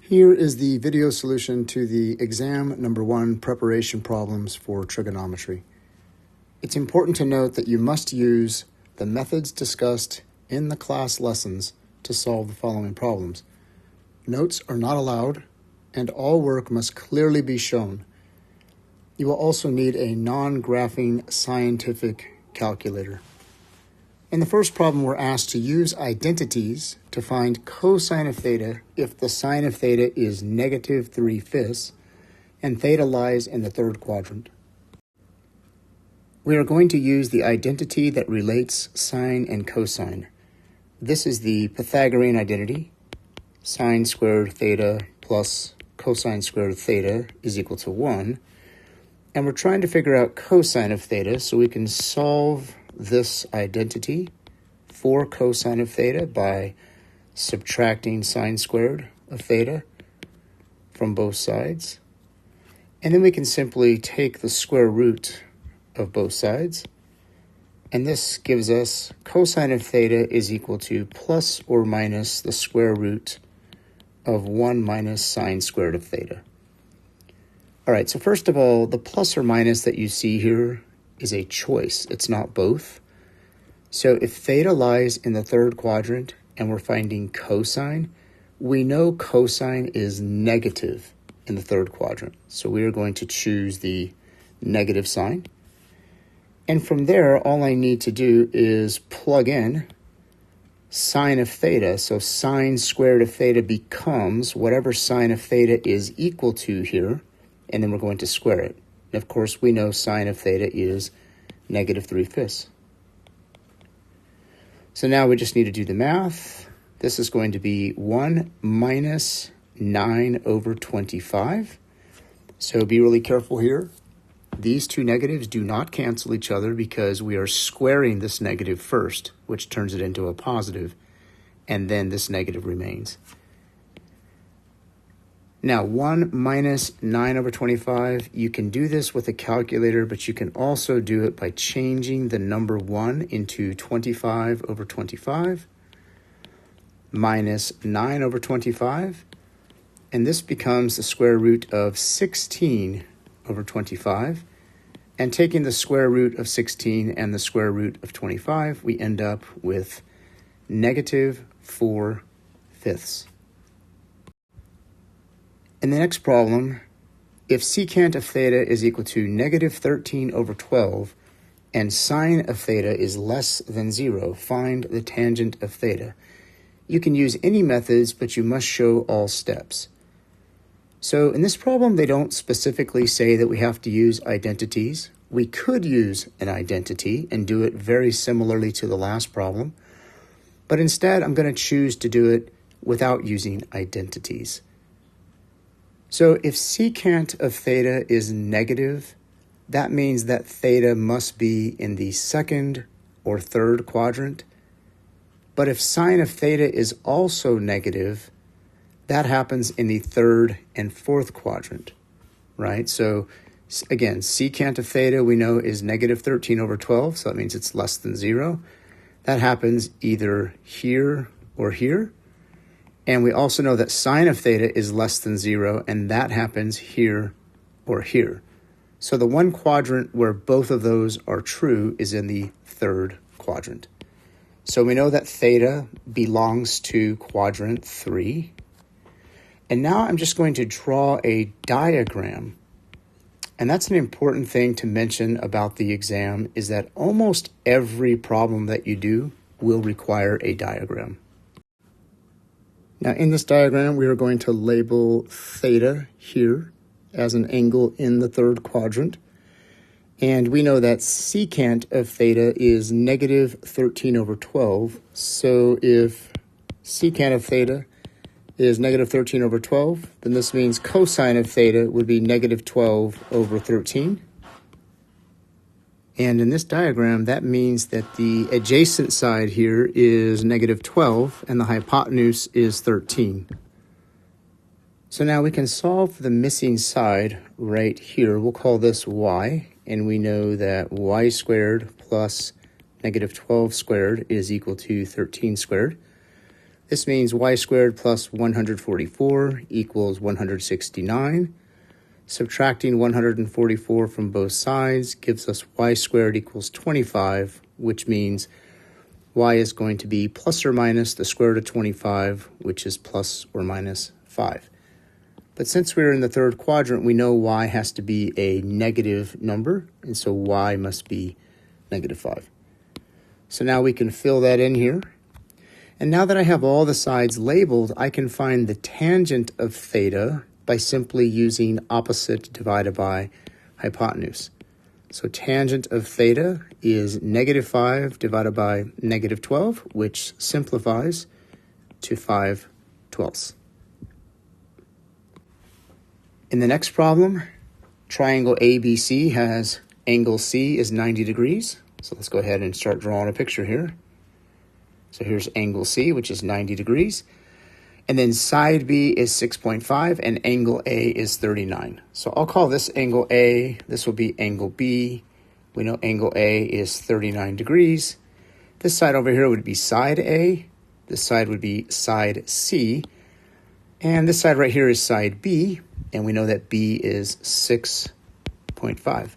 Here is the video solution to the exam number 1 preparation problems for trigonometry. It's important to note that you must use the methods discussed in the class lessons to solve the following problems. Notes are not allowed, and all work must clearly be shown. You will also need a non-graphing scientific calculator. In the first problem, we're asked to use identities to find cosine of theta if the sine of theta is negative 3/5 and theta lies in the third quadrant. We are going to use the identity that relates sine and cosine. This is the Pythagorean identity. Sine squared theta plus cosine squared theta is equal to 1. And we're trying to figure out cosine of theta, so we can solve this identity for cosine of theta by subtracting sine squared of theta from both sides. And then we can simply take the square root of both sides. And this gives us cosine of theta is equal to plus or minus the square root of 1 minus sine squared of theta. All right, so first of all, the plus or minus that you see here is a choice. It's not both. So if theta lies in the third quadrant and we're finding cosine, we know cosine is negative in the third quadrant. So we are going to choose the negative sign. And from there, all I need to do is plug in sine of theta. So sine squared of theta becomes whatever sine of theta is equal to here, and then we're going to square it. And of course, we know sine of theta is negative 3/5. So now we just need to do the math. This is going to be 1 minus 9 over 25. So be really careful here. These two negatives do not cancel each other because we are squaring this negative first, which turns it into a positive, and then this negative remains. Now, 1 minus 9 over 25, you can do this with a calculator, but you can also do it by changing the number 1 into 25 over 25, minus 9 over 25, and this becomes the square root of 16 over 25. And taking the square root of 16 and the square root of 25, we end up with negative 4/5. In the next problem, if secant of theta is equal to negative 13 over 12 and sine of theta is less than 0, find the tangent of theta. You can use any methods, but you must show all steps. So in this problem, they don't specifically say that we have to use identities. We could use an identity and do it very similarly to the last problem, but instead I'm going to choose to do it without using identities. So if secant of theta is negative, that means that theta must be in the second or third quadrant. But if sine of theta is also negative, that happens in the third and fourth quadrant, right? So again, secant of theta we know is negative 13 over 12, so that means it's less than 0. That happens either here or here. And we also know that sine of theta is less than 0, and that happens here or here. So the one quadrant where both of those are true is in the third quadrant. So we know that theta belongs to quadrant 3. And now I'm just going to draw a diagram. And that's an important thing to mention about the exam, is that almost every problem that you do will require a diagram. Now in this diagram, we are going to label theta here as an angle in the third quadrant. And we know that secant of theta is negative 13 over 12. So if secant of theta is negative 13 over 12, then this means cosine of theta would be negative 12 over 13. And in this diagram, that means that the adjacent side here is negative 12 and the hypotenuse is 13. So now we can solve the missing side right here. We'll call this y, and we know that y squared plus negative 12 squared is equal to 13 squared. This means y squared plus 144 equals 169. Subtracting 144 from both sides gives us y squared equals 25, which means y is going to be plus or minus the square root of 25, which is plus or minus 5. But since we're in the third quadrant, we know y has to be a negative number, and so y must be negative 5. So now we can fill that in here. And now that I have all the sides labeled, I can find the tangent of theta by simply using opposite divided by hypotenuse. So tangent of theta is negative 5 divided by negative 12, which simplifies to 5/12. In the next problem, triangle ABC has angle C is 90 degrees. So let's go ahead and start drawing a picture here. So here's angle C, which is 90 degrees. And then side B is 6.5 and angle A is 39. So I'll call this angle A. This will be angle B. We know angle A is 39 degrees. This side over here would be side A. This side would be side C. And this side right here is side B. And we know that B is 6.5.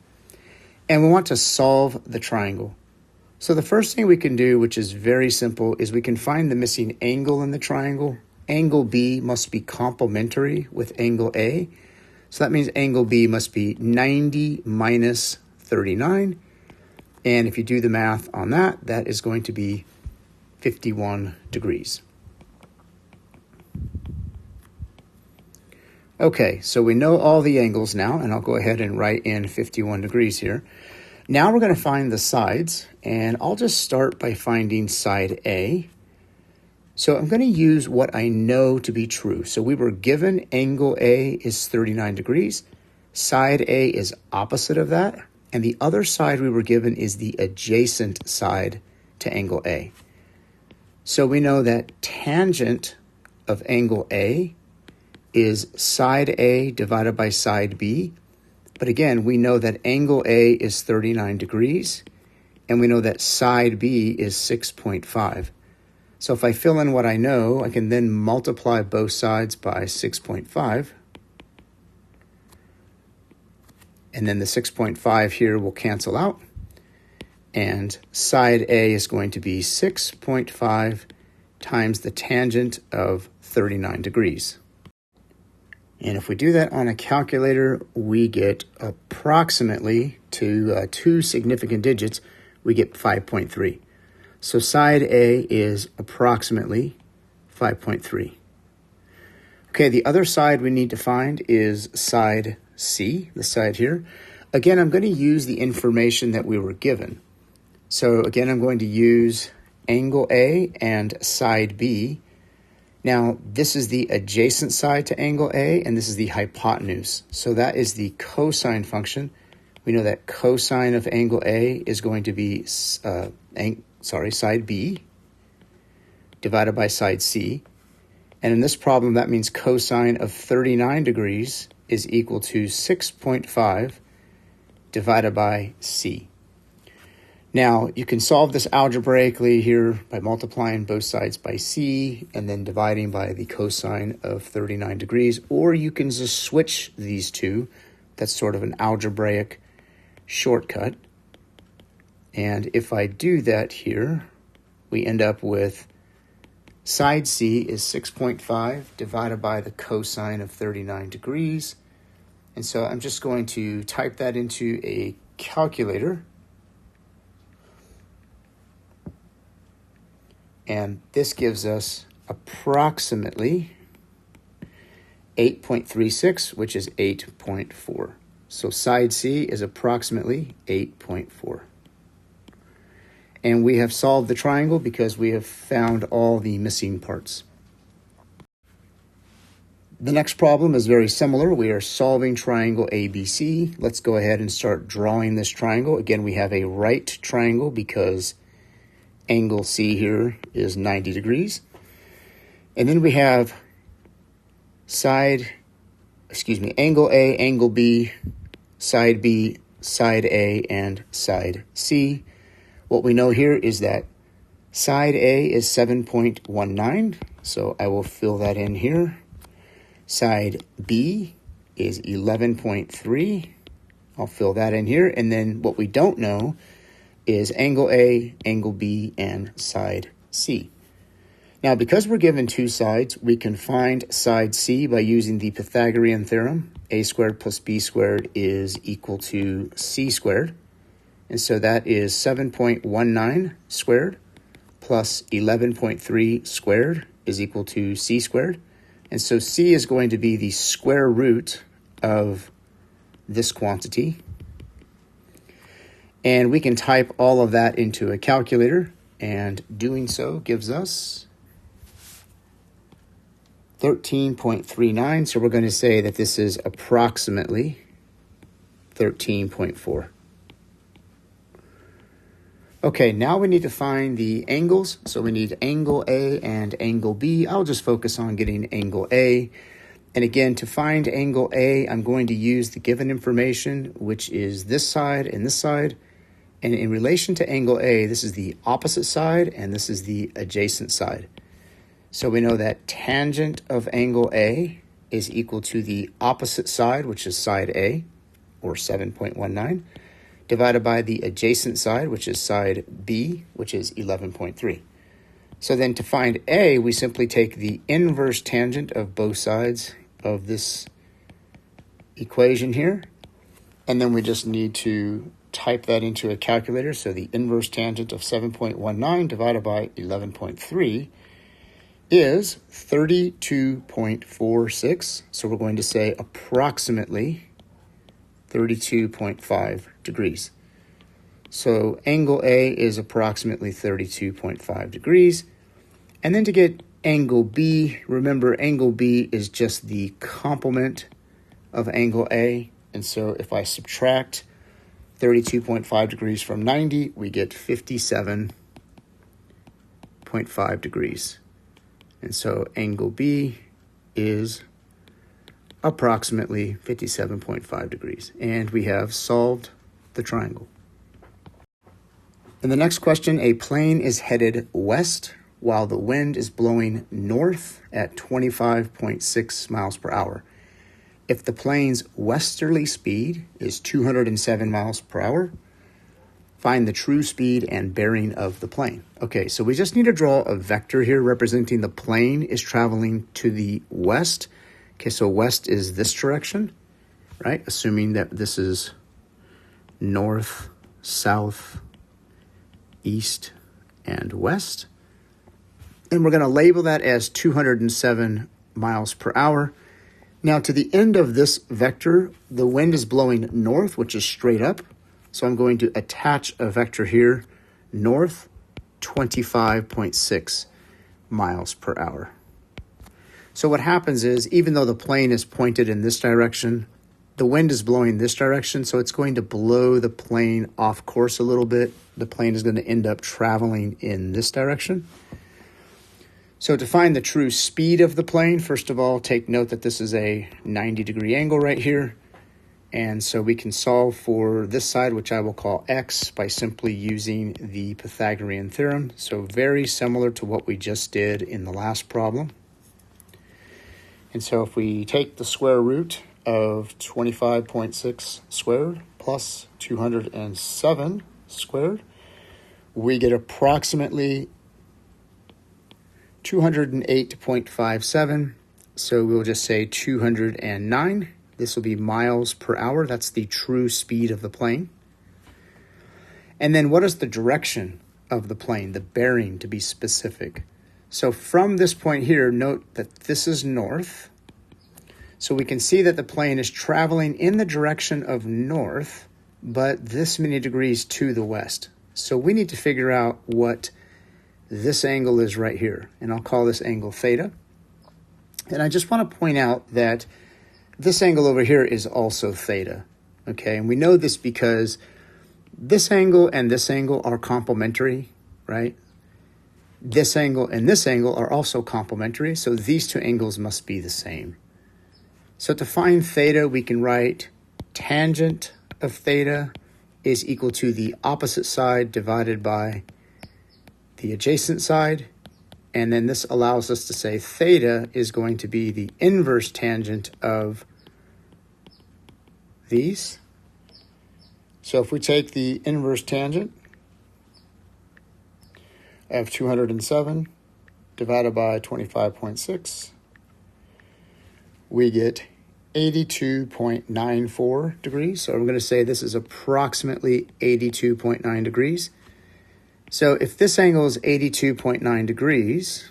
And we want to solve the triangle. So the first thing we can do, which is very simple, is we can find the missing angle in the triangle. Angle B must be complementary with angle A. So that means angle B must be 90 minus 39. And if you do the math on that, that is going to be 51 degrees. Okay, so we know all the angles now, and I'll go ahead and write in 51 degrees here. Now we're going to find the sides, and I'll just start by finding side A. So I'm going to use what I know to be true. So we were given angle A is 39 degrees. Side A is opposite of that. And the other side we were given is the adjacent side to angle A. So we know that tangent of angle A is side A divided by side B. But again, we know that angle A is 39 degrees. And we know that side B is 6.5. So if I fill in what I know, I can then multiply both sides by 6.5. And then the 6.5 here will cancel out. And side A is going to be 6.5 times the tangent of 39 degrees. And if we do that on a calculator, we get approximately, to two significant digits, we get 5.3. So side A is approximately 5.3. Okay, the other side we need to find is side C, the side here. Again, I'm going to use the information that we were given. So again, I'm going to use angle A and side B. Now, this is the adjacent side to angle A, and this is the hypotenuse. So that is the cosine function. We know that cosine of angle A is going to be side B divided by side C. And in this problem, that means cosine of 39 degrees is equal to 6.5 divided by C. Now, you can solve this algebraically here by multiplying both sides by C and then dividing by the cosine of 39 degrees, or you can just switch these two. That's sort of an algebraic shortcut. And if I do that here, we end up with side C is 6.5 divided by the cosine of 39 degrees. And so I'm just going to type that into a calculator. And this gives us approximately 8.36, which is 8.4. So side C is approximately 8.4. And we have solved the triangle because we have found all the missing parts. The next problem is very similar. We are solving triangle ABC. Let's go ahead and start drawing this triangle. Again, we have a right triangle because angle C here is 90 degrees. And then we have angle A, angle B, side A, and side C. What we know here is that side A is 7.19, So I will fill that in here. Side B is 11.3. I'll fill that in here. And then what we don't know is angle A, angle B, and side C. Now, because we're given two sides, we can find side C by using the Pythagorean theorem. A squared plus B squared is equal to C squared. And so that is 7.19 squared plus 11.3 squared is equal to C squared. And so C is going to be the square root of this quantity. And we can type all of that into a calculator, and doing so gives us 13.39. So we're going to say that this is approximately 13.4. Okay, now we need to find the angles. So we need angle A and angle B. I'll just focus on getting angle A. And again, to find angle A, I'm going to use the given information, which is this side and this side. And in relation to angle A, this is the opposite side and this is the adjacent side. So we know that tangent of angle A is equal to the opposite side, which is side A, or 7.19, divided by the adjacent side, which is side B, which is 11.3. So then to find A, we simply take the inverse tangent of both sides of this equation here, and then we just need to type that into a calculator. So the inverse tangent of 7.19 divided by 11.3 is 32.46. So we're going to say approximately 32.5 degrees. So angle A is approximately 32.5 degrees. And then to get angle B, remember angle B is just the complement of angle A. And so if I subtract 32.5 degrees from 90, we get 57.5 degrees. And so angle B is approximately 57.5 degrees. And we have solved the triangle. In the next question, a plane is headed west while the wind is blowing north at 25.6 miles per hour. If the plane's westerly speed is 207 miles per hour, find the true speed and bearing of the plane. Okay, so we just need to draw a vector here representing the plane is traveling to the west. Okay, so west is this direction, right? Assuming that this is north, south, east, and west. And we're going to label that as 207 miles per hour. Now, to the end of this vector, the wind is blowing north, which is straight up. So I'm going to attach a vector here, north, 25.6 miles per hour. So what happens is, even though the plane is pointed in this direction, the wind is blowing this direction, so it's going to blow the plane off course a little bit. The plane is going to end up traveling in this direction. So to find the true speed of the plane, first of all, take note that this is a 90-degree angle right here. And so we can solve for this side, which I will call x, by simply using the Pythagorean theorem. So very similar to what we just did in the last problem. And so if we take the square root of 25.6 squared plus 207 squared, we get approximately 208.57. So we'll just say 209. This will be miles per hour. That's the true speed of the plane. And then what is the direction of the plane, the bearing to be specific? So from this point here, note that this is north. So we can see that the plane is traveling in the direction of north, but this many degrees to the west. So we need to figure out what this angle is right here. And I'll call this angle theta. And I just want to point out that this angle over here is also theta, okay? And we know this because this angle and this angle are complementary, right? This angle and this angle are also complementary, so these two angles must be the same. So to find theta, we can write tangent of theta is equal to the opposite side divided by the adjacent side. And then this allows us to say theta is going to be the inverse tangent of these. So if we take the inverse tangent of 207 divided by 25.6, we get 82.94 degrees. So I'm going to say this is approximately 82.9 degrees. So if this angle is 82.9 degrees,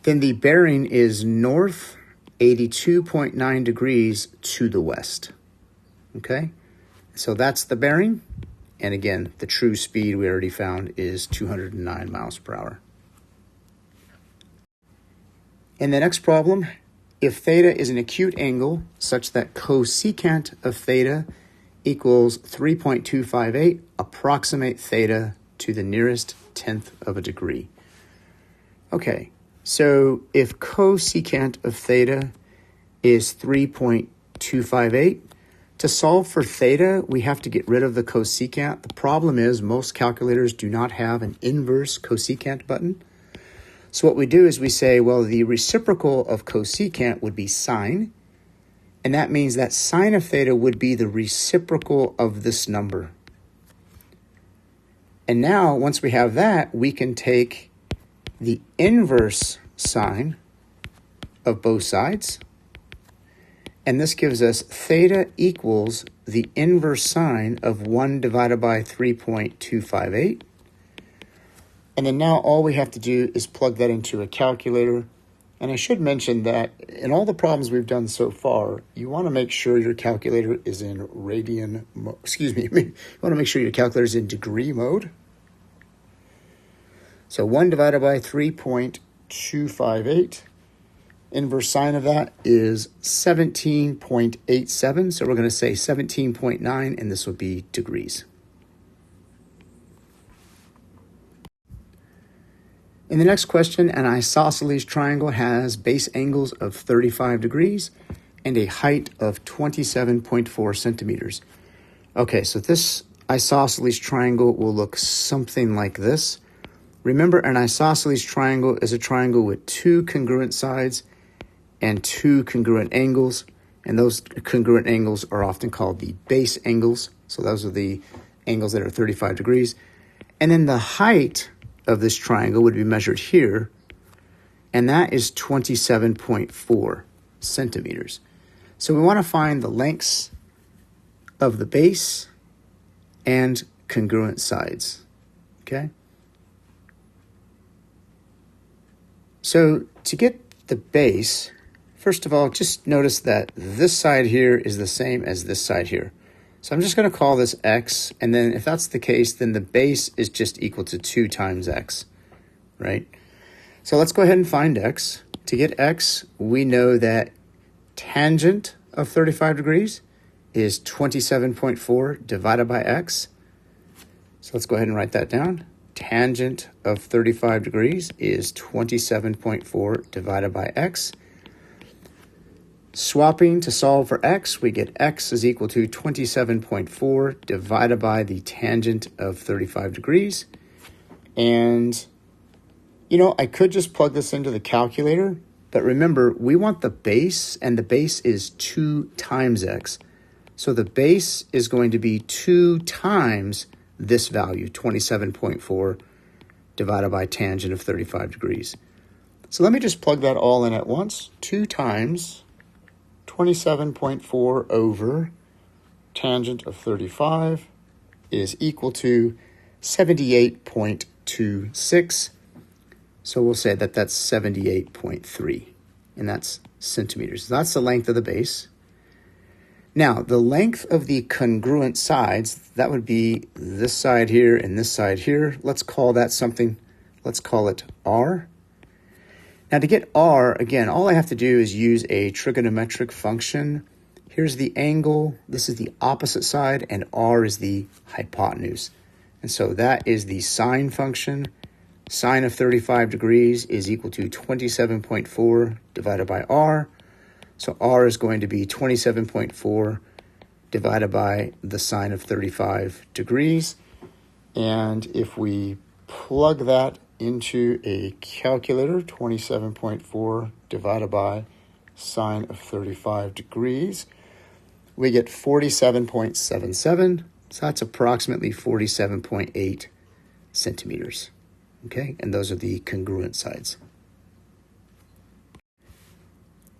then the bearing is north 82.9 degrees to the west. Okay? So that's the bearing. And again, the true speed we already found is 209 miles per hour. In the next problem, if theta is an acute angle such that cosecant of theta equals 3.258, approximate theta to the nearest tenth of a degree. Okay, so if cosecant of theta is 3.258, to solve for theta, we have to get rid of the cosecant. The problem is most calculators do not have an inverse cosecant button. So what we do is we say, well, the reciprocal of cosecant would be sine, and that means that sine of theta would be the reciprocal of this number. And now, once we have that, we can take the inverse sine of both sides, and this gives us theta equals the inverse sine of 1 divided by 3.258. And then now all we have to do is plug that into a calculator. And I should mention that in all the problems we've done so far, you want to make sure your calculator is in you want to make sure your calculator is in degree mode. So 1 divided by 3.258, inverse sine of that is 17.87. So we're going to say 17.9, and this would be degrees. In the next question, an isosceles triangle has base angles of 35 degrees and a height of 27.4 centimeters. Okay, so this isosceles triangle will look something like this. Remember, an isosceles triangle is a triangle with two congruent sides and two congruent angles, and those congruent angles are often called the base angles. So those are the angles that are 35 degrees. And then the height of this triangle would be measured here, and that is 27.4 centimeters. So we want to find the lengths of the base and congruent sides, okay? So to get the base, first of all, just notice that this side here is the same as this side here. So I'm just going to call this x, and then if that's the case, then the base is just equal to 2 times x, right? So let's go ahead and find x. To get x, we know that tangent of 35 degrees is 27.4 divided by x. So let's go ahead and write that down. Tangent of 35 degrees is 27.4 divided by x. Swapping to solve for x, we get x is equal to 27.4 divided by the tangent of 35 degrees. And, I could just plug this into the calculator, but remember, we want the base, and the base is 2 times x. So the base is going to be 2 times this value, 27.4 divided by tangent of 35 degrees. So let me just plug that all in at once. 2 times 27.4 over tangent of 35 is equal to 78.26. So we'll say that that's 78.3, and that's centimeters. That's the length of the base. Now, the length of the congruent sides, that would be this side here and this side here. Let's call that something. Let's call it r. Now to get r, again, all I have to do is use a trigonometric function. Here's the angle, this is the opposite side, and r is the hypotenuse. And so that is the sine function. Sine of 35 degrees is equal to 27.4 divided by r. So r is going to be 27.4 divided by the sine of 35 degrees. And if we plug that into a calculator, 27.4 divided by sine of 35 degrees, we get 47.77. So that's approximately 47.8 centimeters. Okay, and those are the congruent sides.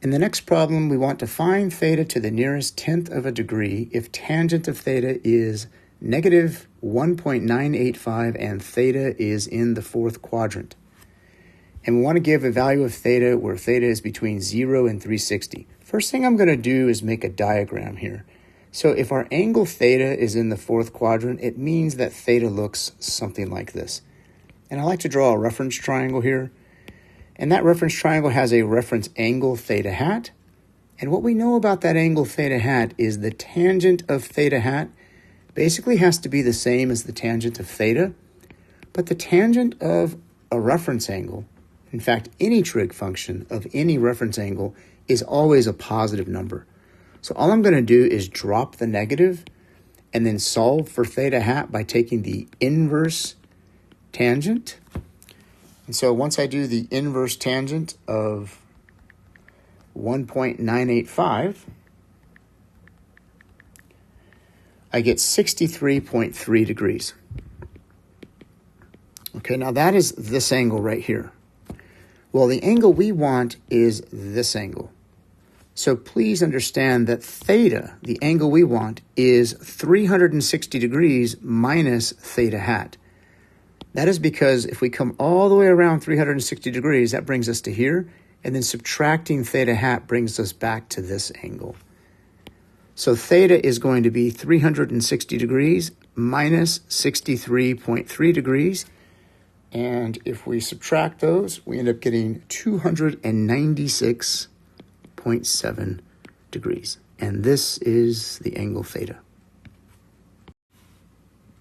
In the next problem, we want to find theta to the nearest tenth of a degree if tangent of theta is negative 1.985 and theta is in the fourth quadrant. And we want to give a value of theta where theta is between 0 and 360. First thing I'm going to do is make a diagram here. So if our angle theta is in the fourth quadrant, it means that theta looks something like this. And I like to draw a reference triangle here. And that reference triangle has a reference angle theta hat. And what we know about that angle theta hat is the tangent of theta hat basically has to be the same as the tangent of theta. But the tangent of a reference angle, in fact, any trig function of any reference angle, is always a positive number. So all I'm going to do is drop the negative and then solve for theta hat by taking the inverse tangent. And so once I do the inverse tangent of 1.985, I get 63.3 degrees. Okay, now that is this angle right here. Well, the angle we want is this angle. So please understand that theta, the angle we want, is 360 degrees minus theta hat. That is because if we come all the way around 360 degrees, that brings us to here, and then subtracting theta hat brings us back to this angle. So theta is going to be 360 degrees minus 63.3 degrees. And if we subtract those, we end up getting 296.7 degrees. And this is the angle theta.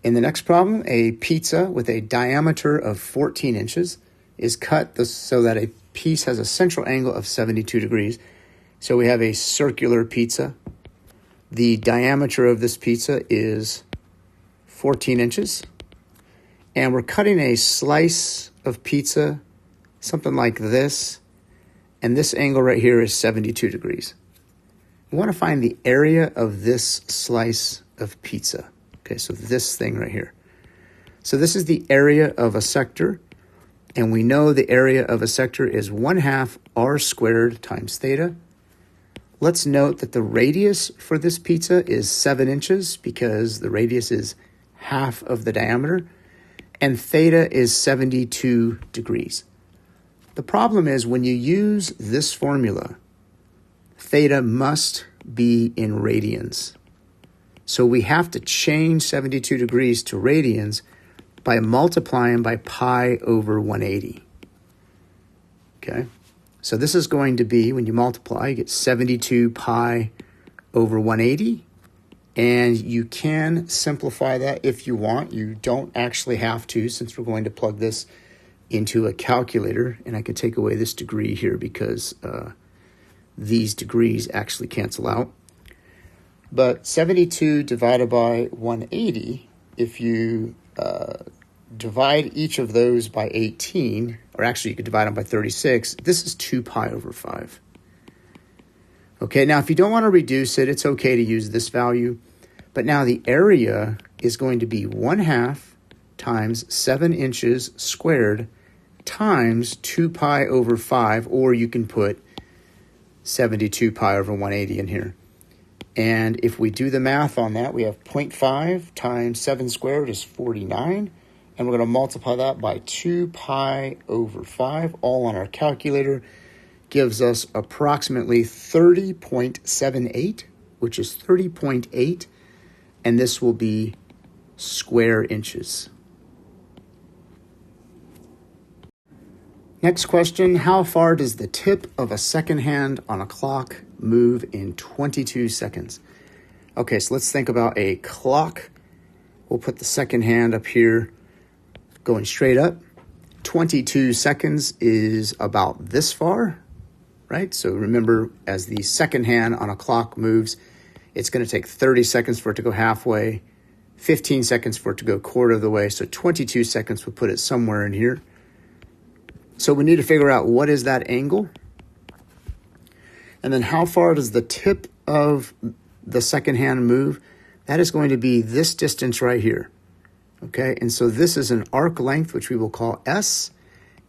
In the next problem, a pizza with a diameter of 14 inches is cut so that a piece has a central angle of 72 degrees. So we have a circular pizza. The diameter of this pizza is 14 inches. And we're cutting a slice of pizza, something like this. And this angle right here is 72 degrees. We want to find the area of this slice of pizza. Okay, so this thing right here. So this is the area of a sector. And we know the area of a sector is 1/2 r squared times theta. Let's note that the radius for this pizza is 7 inches because the radius is half of the diameter. And theta is 72 degrees. The problem is when you use this formula, theta must be in radians. So we have to change 72 degrees to radians by multiplying by pi over 180. Okay, so this is going to be, when you multiply, you get 72 pi over 180. And you can simplify that if you want. You don't actually have to, since we're going to plug this into a calculator. And I can take away this degree here because these degrees actually cancel out. But 72 divided by 180, if you divide each of those by 18, or actually you could divide them by 36, this is 2 pi over 5. Okay, now if you don't want to reduce it, it's okay to use this value. But now the area is going to be 1/2 times 7 inches squared times 2 pi over 5, or you can put 72 pi over 180 in here. And if we do the math on that, we have 0.5 times 7 squared is 49. And we're going to multiply that by 2 pi over 5, all on our calculator. Gives us approximately 30.78, which is 30.8. And this will be square inches. Next question, how far does the tip of a second hand on a clock move in 22 seconds? Okay, so let's think about a clock. We'll put the second hand up here, going straight up. 22 seconds is about this far, right? So remember, as the second hand on a clock moves, it's going to take 30 seconds for it to go halfway, 15 seconds for it to go quarter of the way, so 22 seconds would put it somewhere in here. So we need to figure out what is that angle, and then how far does the tip of the second hand move? That is going to be this distance right here, okay? And so this is an arc length, which we will call S,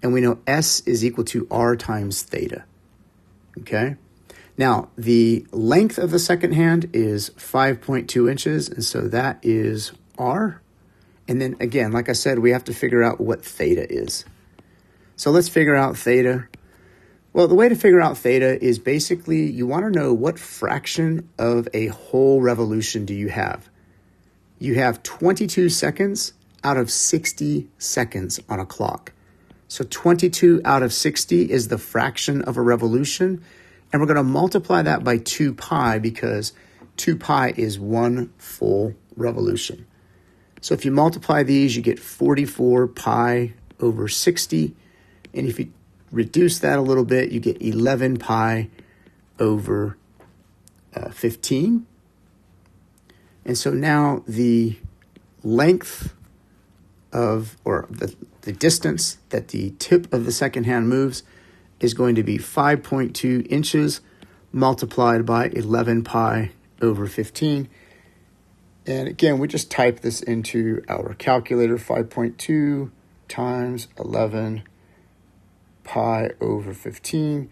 and we know S is equal to R times theta, okay? Now, the length of the second hand is 5.2 inches, and so that is R. And then again, like I said, we have to figure out what theta is. So let's figure out theta. Well, the way to figure out theta is basically you want to know what fraction of a whole revolution do you have. You have 22 seconds out of 60 seconds on a clock. So 22 out of 60 is the fraction of a revolution. And we're going to multiply that by 2 pi because 2 pi is 1 full revolution. So if you multiply these, you get 44 pi over 60. And if you reduce that a little bit, you get 11 pi over 15. And so now the length of, or the distance that the tip of the second hand moves is going to be 5.2 inches multiplied by 11 pi over 15. And again, we just type this into our calculator. 5.2 times 11 pi over 15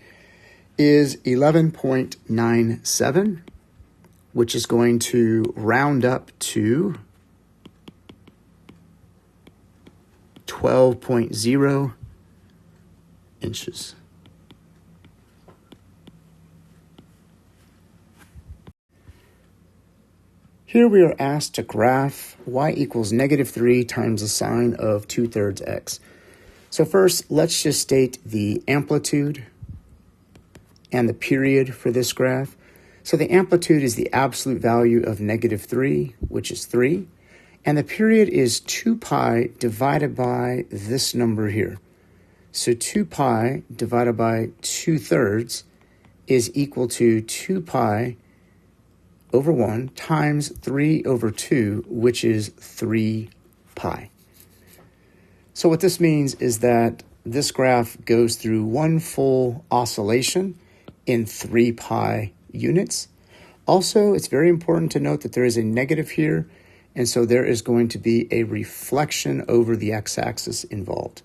is 11.97, which is going to round up to 12.0 inches. Here we are asked to graph y equals -3 times the sine of 2/3 x. So first, let's just state the amplitude and the period for this graph. So the amplitude is the absolute value of -3, which is 3. And the period is 2 pi divided by this number here. So 2 pi divided by 2/3 is equal to 2 pi over 1 times 3 over 2, which is 3 pi. So what this means is that this graph goes through one full oscillation in 3 pi units. Also, it's very important to note that there is a negative here, and so there is going to be a reflection over the x-axis involved.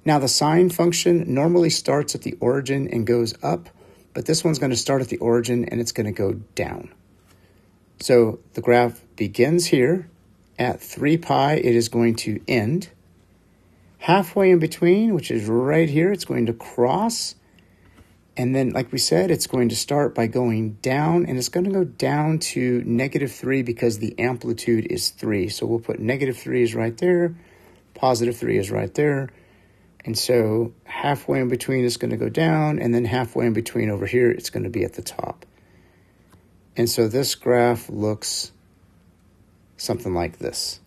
Now, the sine function normally starts at the origin and goes up, but this one's going to start at the origin and it's going to go down. So the graph begins here at 3 pi. It is going to end. Halfway in between, which is right here, it's going to cross. And then, like we said, it's going to start by going down, and it's going to go down to -3 because the amplitude is 3. So we'll put -3 is right there, +3 is right there. And so halfway in between is going to go down, and then halfway in between over here, it's going to be at the top. And so this graph looks something like this.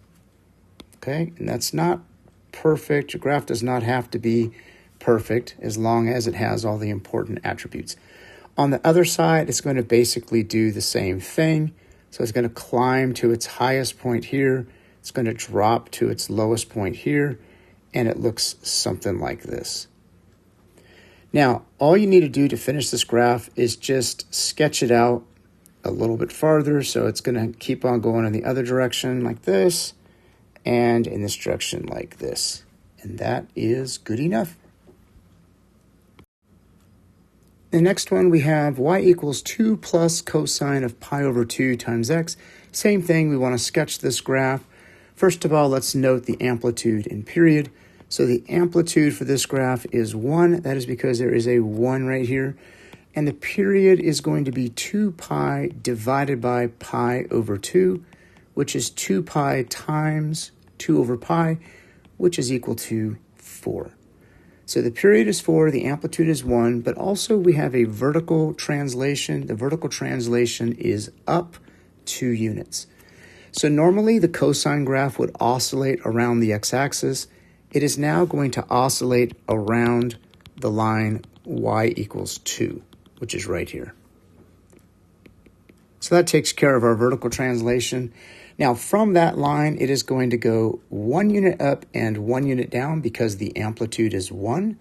Okay, and that's not perfect. Your graph does not have to be perfect as long as it has all the important attributes. On the other side, it's going to basically do the same thing. So it's going to climb to its highest point here. It's going to drop to its lowest point here. And it looks something like this. Now, all you need to do to finish this graph is just sketch it out a little bit farther. So it's going to keep on going in the other direction like this, and in this direction like this. And that is good enough. The next one, we have y equals 2 plus cosine of pi over 2 times x. Same thing, we want to sketch this graph. First of all, let's note the amplitude and period. So the amplitude for this graph is 1. That is because there is a 1 right here. And the period is going to be 2 pi divided by pi over 2, which is 2 pi times 2 over pi, which is equal to 4. So the period is 4, the amplitude is 1, but also we have a vertical translation. The vertical translation is up 2 units. So normally the cosine graph would oscillate around the x-axis. It is now going to oscillate around the line y equals 2, which is right here. So that takes care of our vertical translation. Now, from that line, it is going to go 1 unit up and 1 unit down because the amplitude is 1.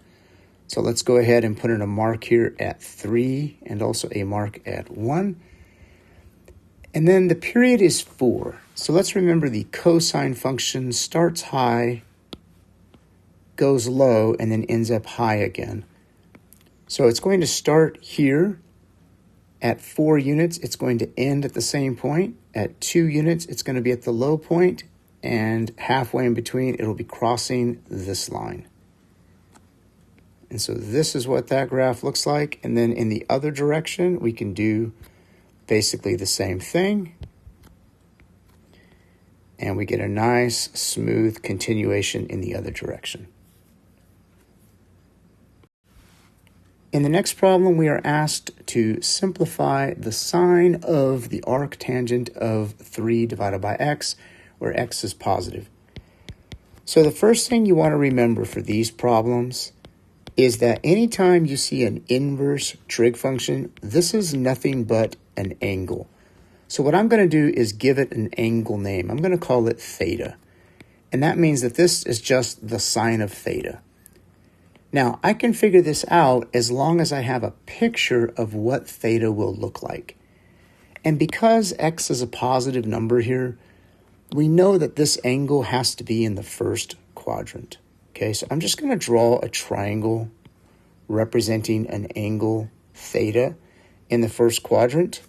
So let's go ahead and put in a mark here at 3 and also a mark at 1. And then the period is 4. So let's remember the cosine function starts high, goes low, and then ends up high again. So it's going to start here at 4 units. It's going to end at the same point. At 2 units, it's going to be at the low point, and halfway in between, it'll be crossing this line. And so this is what that graph looks like. And then in the other direction, we can do basically the same thing. And we get a nice, smooth continuation in the other direction. In the next problem, we are asked to simplify the sine of the arctangent of 3 divided by x, where x is positive. So the first thing you want to remember for these problems is that anytime you see an inverse trig function, this is nothing but an angle. So what I'm going to do is give it an angle name. I'm going to call it theta. And that means that this is just the sine of theta. Now, I can figure this out as long as I have a picture of what theta will look like. And because x is a positive number here, we know that this angle has to be in the first quadrant. Okay, so I'm just going to draw a triangle representing an angle theta in the first quadrant.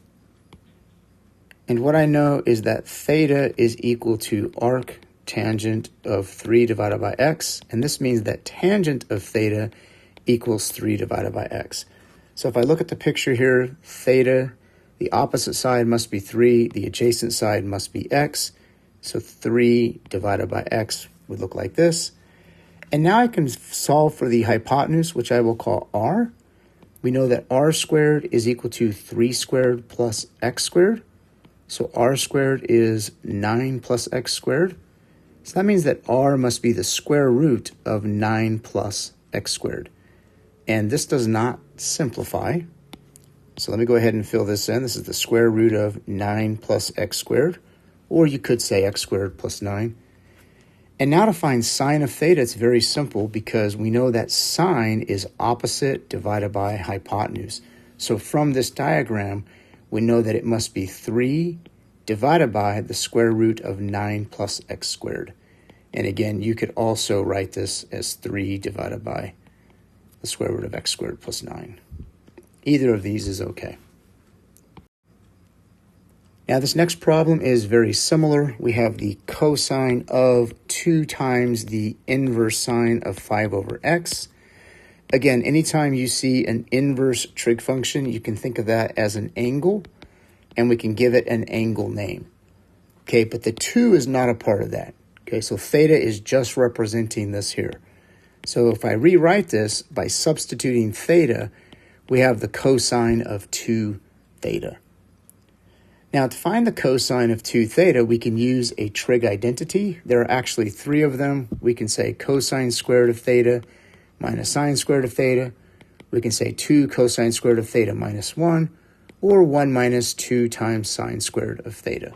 And what I know is that theta is equal to arctangent of 3 divided by x, and this means that tangent of theta equals 3 divided by x. So if I look at the picture here, theta, the opposite side must be 3, the adjacent side must be x, so 3 divided by x would look like this. And now I can solve for the hypotenuse, which I will call r. We know that r squared is equal to 3 squared plus x squared. So r squared is 9 plus x squared. So that means that r must be the square root of 9 plus x squared. And this does not simplify. So let me go ahead and fill this in. This is the square root of 9 plus x squared. Or you could say x squared plus 9. And now to find sine of theta, it's very simple because we know that sine is opposite divided by hypotenuse. So from this diagram, we know that it must be 3 divided by the square root of 9 plus x squared. And again, you could also write this as 3 divided by the square root of x squared plus 9. Either of these is okay. Now this next problem is very similar. We have the cosine of 2 times the inverse sine of 5 over x. Again, anytime you see an inverse trig function, you can think of that as an angle, and we can give it an angle name. Okay, but the 2 is not a part of that. Okay, so theta is just representing this here. So if I rewrite this by substituting theta, we have the cosine of 2 theta. Now, to find the cosine of 2 theta, we can use a trig identity. There are actually 3 of them. We can say cosine squared of theta minus sine squared of theta. We can say 2 cosine squared of theta minus 1, or 1 minus 2 times sine squared of theta.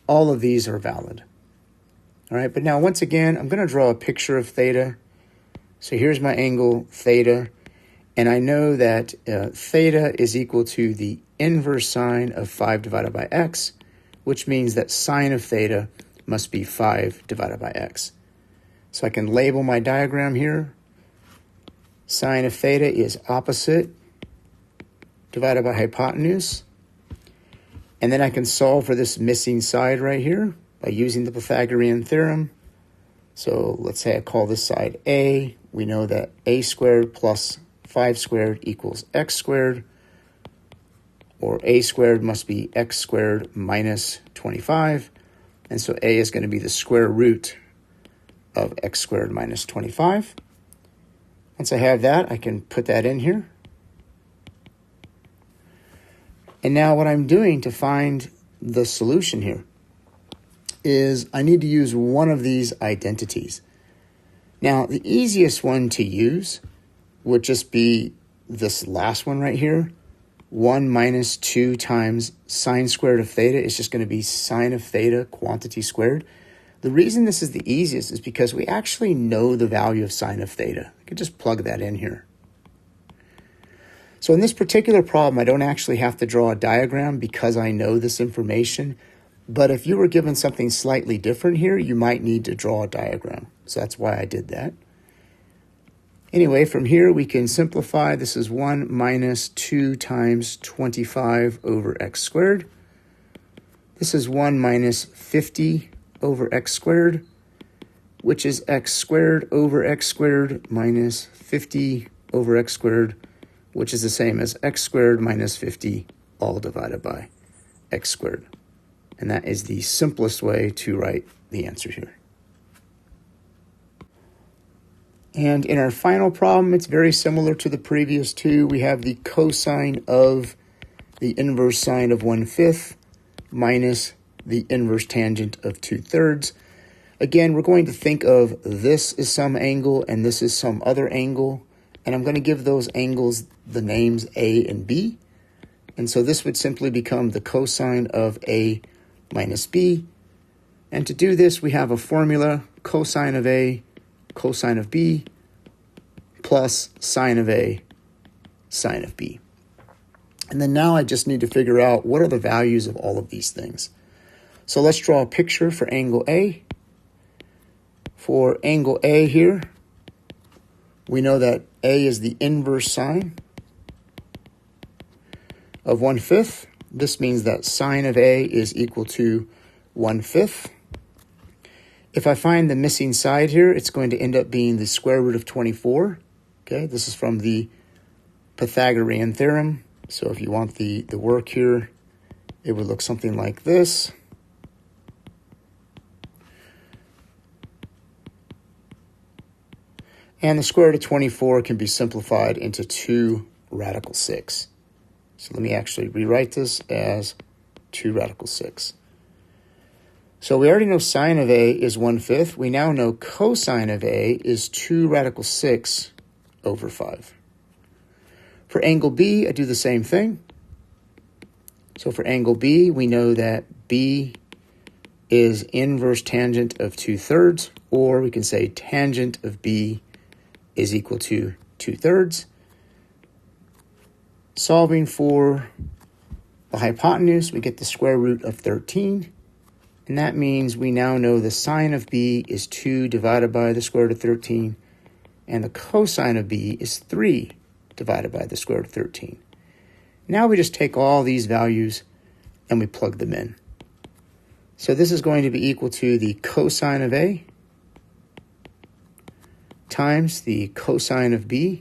All of these are valid. All right, but now once again, I'm going to draw a picture of theta. So here's my angle theta, and I know that theta is equal to the inverse sine of 5 divided by x, which means that sine of theta must be 5 divided by x. So I can label my diagram here. Sine of theta is opposite divided by hypotenuse. And then I can solve for this missing side right here by using the Pythagorean theorem. So let's say I call this side a. We know that a squared plus 5 squared equals x squared, or a squared must be x squared minus 25. And so a is going to be the square root of x squared minus 25. Once I have that, I can put that in here. And now what I'm doing to find the solution here is I need to use one of these identities. Now, the easiest one to use would just be this last one right here. 1 minus 2 times sine squared of theta is just going to be sine of theta quantity squared. The reason this is the easiest is because we actually know the value of sine of theta. I could just plug that in here. So in this particular problem, I don't actually have to draw a diagram because I know this information. But if you were given something slightly different here, you might need to draw a diagram. So that's why I did that. Anyway, from here we can simplify. This is 1 minus 2 times 25 over x squared. This is 1 minus 50 over x squared, which is x squared over x squared minus 50 over x squared, which is the same as x squared minus 50, all divided by x squared. And that is the simplest way to write the answer here. And in our final problem, it's very similar to the previous two. We have the cosine of the inverse sine of 1/5 minus the inverse tangent of 2/3. Again, we're going to think of this as some angle and this is some other angle. And I'm going to give those angles the names A and B. And so this would simply become the cosine of A minus B. And to do this, we have a formula, cosine of A, cosine of B, plus sine of A, sine of B. And then now I just need to figure out what are the values of all of these things. So let's draw a picture for angle A. For angle A here, we know that A is the inverse sine of 1/5. This means that sine of A is equal to 1/5. If I find the missing side here, it's going to end up being the square root of 24. Okay, this is from the Pythagorean theorem. So if you want the work here, it would look something like this. And the square root of 24 can be simplified into 2 radical 6. So let me actually rewrite this as 2 radical 6. So we already know sine of A is 1/5. We now know cosine of A is 2 radical 6 over 5. For angle B, I do the same thing. So for angle B, we know that B is inverse tangent of 2/3, or we can say tangent of B is equal to 2/3. Solving for the hypotenuse, we get the square root of 13. And that means we now know the sine of B is 2 divided by the square root of 13. And the cosine of B is 3 divided by the square root of 13. Now we just take all these values and we plug them in. So this is going to be equal to the cosine of A times the cosine of B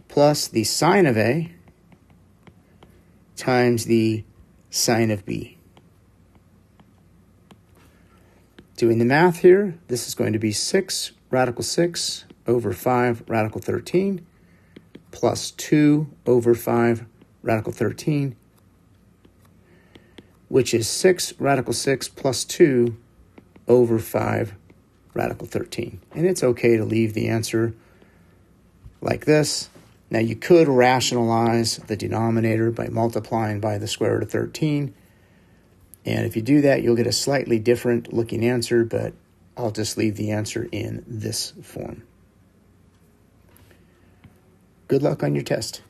plus the sine of A times the sine of B. Doing the math here, this is going to be 6 radical 6 over 5 radical 13 plus 2 over 5 radical 13, which is 6 radical 6 plus 2 over 5 radical 13. And it's okay to leave the answer like this. Now you could rationalize the denominator by multiplying by the square root of 13. And if you do that, you'll get a slightly different looking answer, but I'll just leave the answer in this form. Good luck on your test.